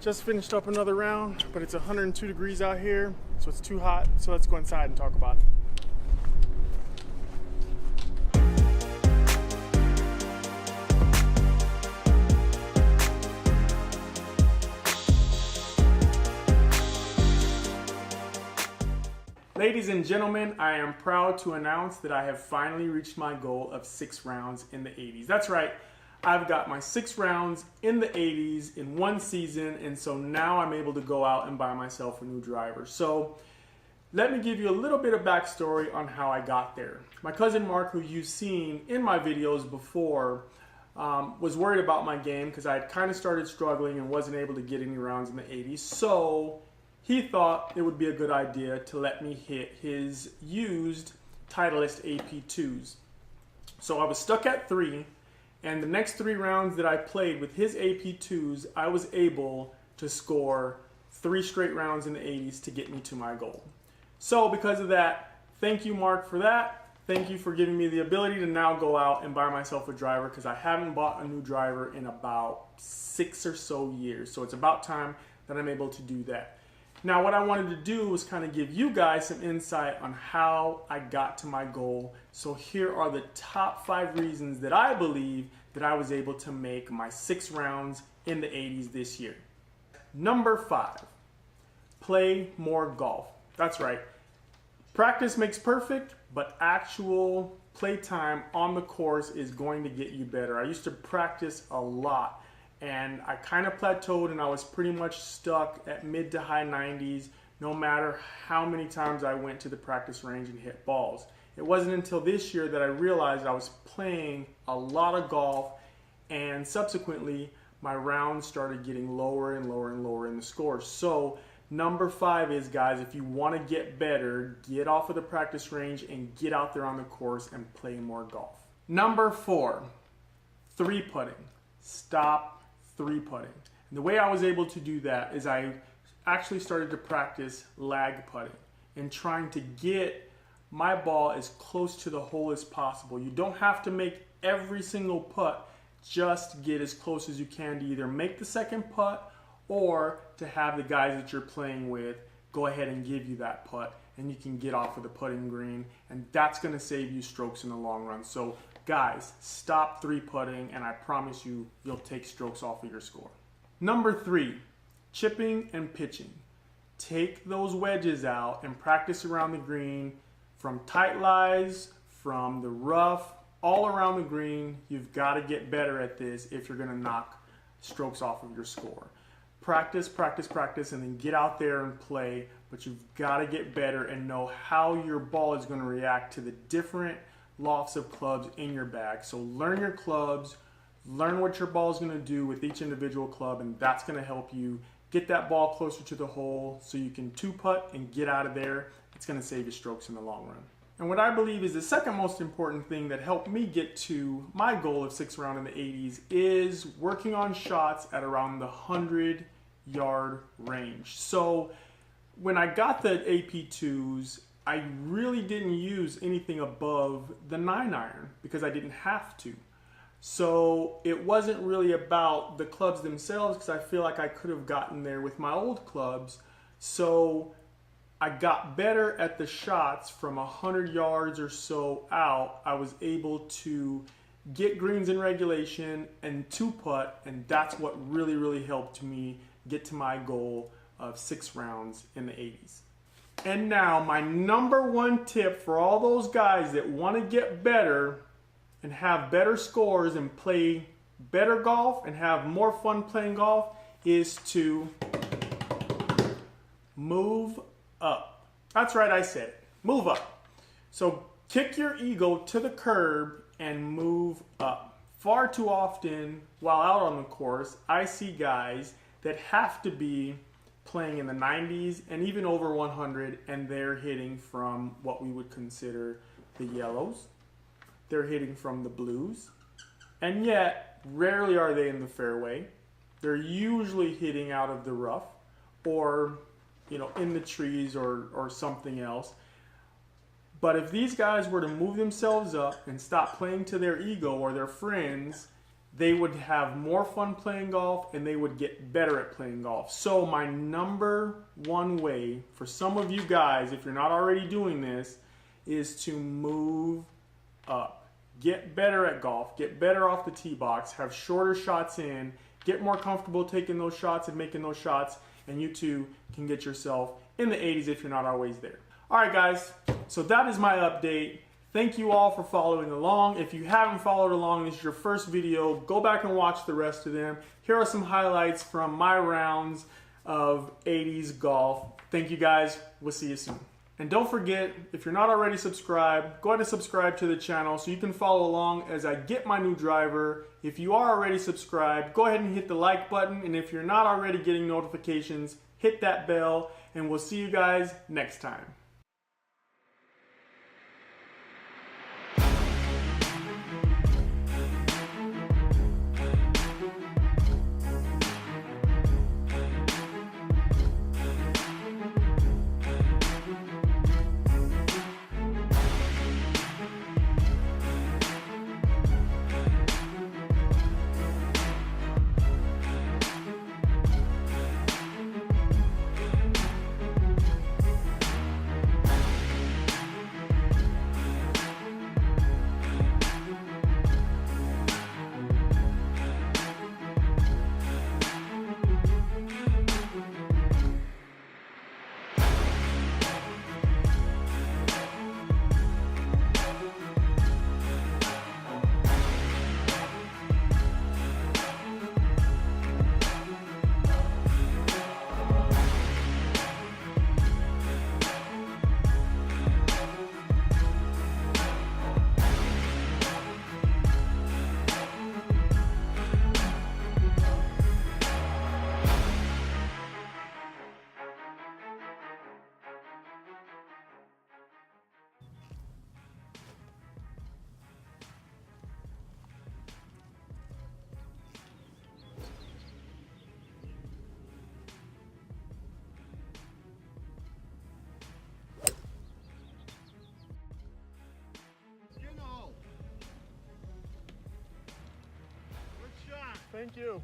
Just finished up another round, but it's 102 degrees out here, so it's too hot. So let's go inside and talk about it. Ladies and gentlemen, I am proud to announce that I have finally reached my goal of 6 rounds in the 80s. That's right. I've got my 6 rounds in the 80s in one season, and so now I'm able to go out and buy myself a new driver. So let me give you a little bit of backstory on how I got there. My cousin Mark, who you've seen in my videos before, was worried about my game because I had kind of started struggling and wasn't able to get any rounds in the 80s. So he thought it would be a good idea to let me hit his used Titleist AP2s. So I was stuck at 3. And the next 3 rounds that I played with his AP2s, I was able to score 3 straight rounds in the 80s to get me to my goal. So because of that, thank you, Mark, for that. Thank you for giving me the ability to now go out and buy myself a driver, because I haven't bought a new driver in about 6 or so years. So it's about time that I'm able to do that. Now, what I wanted to do was kind of give you guys some insight on how I got to my goal. So here are the top 5 reasons that I believe that I was able to make my 6 rounds in the 80s this year. Number 5, play more golf. That's right. Practice makes perfect, but actual play time on the course is going to get you better. I used to practice a lot, and I kind of plateaued, and I was pretty much stuck at mid to high 90s no matter how many times I went to the practice range and hit balls. It wasn't until this year that I realized I was playing a lot of golf, and subsequently my rounds started getting lower and lower and lower in the scores. So number 5 is, guys, if you want to get better, get off of the practice range and get out there on the course and play more golf. Number 4, 3-putting. Stop 3-putting. And the way I was able to do that is I actually started to practice lag putting and trying to get my ball as close to the hole as possible. You don't have to make every single putt, just get as close as you can to either make the second putt or to have the guys that you're playing with go ahead and give you that putt, and you can get off of the putting green, and that's going to save you strokes in the long run. So guys, stop 3-putting, and I promise you, you'll take strokes off of your score. Number 3, chipping and pitching. Take those wedges out and practice around the green, from tight lies, from the rough, all around the green. You've got to get better at this if you're going to knock strokes off of your score. Practice, practice, practice, and then get out there and play, but you've got to get better and know how your ball is going to react to the different lofts of clubs in your bag. So learn your clubs, learn what your ball is going to do with each individual club, and that's going to help you get that ball closer to the hole so you can 2-putt and get out of there. It's going to save you strokes in the long run. And what I believe is the second most important thing that helped me get to my goal of 6 rounds in the 80s is working on shots at around the 100-yard range. So when I got the AP2s, I really didn't use anything above the 9-iron because I didn't have to. So it wasn't really about the clubs themselves, because I feel like I could have gotten there with my old clubs. So I got better at the shots from 100 yards or so out. I was able to get greens in regulation and 2-putt, and that's what really, really helped me get to my goal of 6 rounds in the 80s. And now my number 1 tip for all those guys that want to get better and have better scores and play better golf and have more fun playing golf is to move up. That's right, I said it. Move up. So kick your ego to the curb and move up. Far too often while out on the course, I see guys that have to be playing in the 90s and even over 100, and they're hitting from what we would consider the yellows. They're hitting from the blues, and yet rarely are they in the fairway. They're usually hitting out of the rough or, in the trees or something else. But if these guys were to move themselves up and stop playing to their ego or their friends, they would have more fun playing golf and they would get better at playing golf. So my number one way for some of you guys, if you're not already doing this, is to move up. Get better at golf, get better off the tee box, have shorter shots in, get more comfortable taking those shots and making those shots, and you too can get yourself in the 80s if you're not always there. All right, guys, so that is my update. Thank you all for following along. If you haven't followed along, this is your first video, go back and watch the rest of them. Here are some highlights from my rounds of 80s golf. Thank you guys. We'll see you soon. And don't forget, if you're not already subscribed, go ahead and subscribe to the channel so you can follow along as I get my new driver. If you are already subscribed, go ahead and hit the like button. And if you're not already getting notifications, hit that bell. And we'll see you guys next time. Thank you.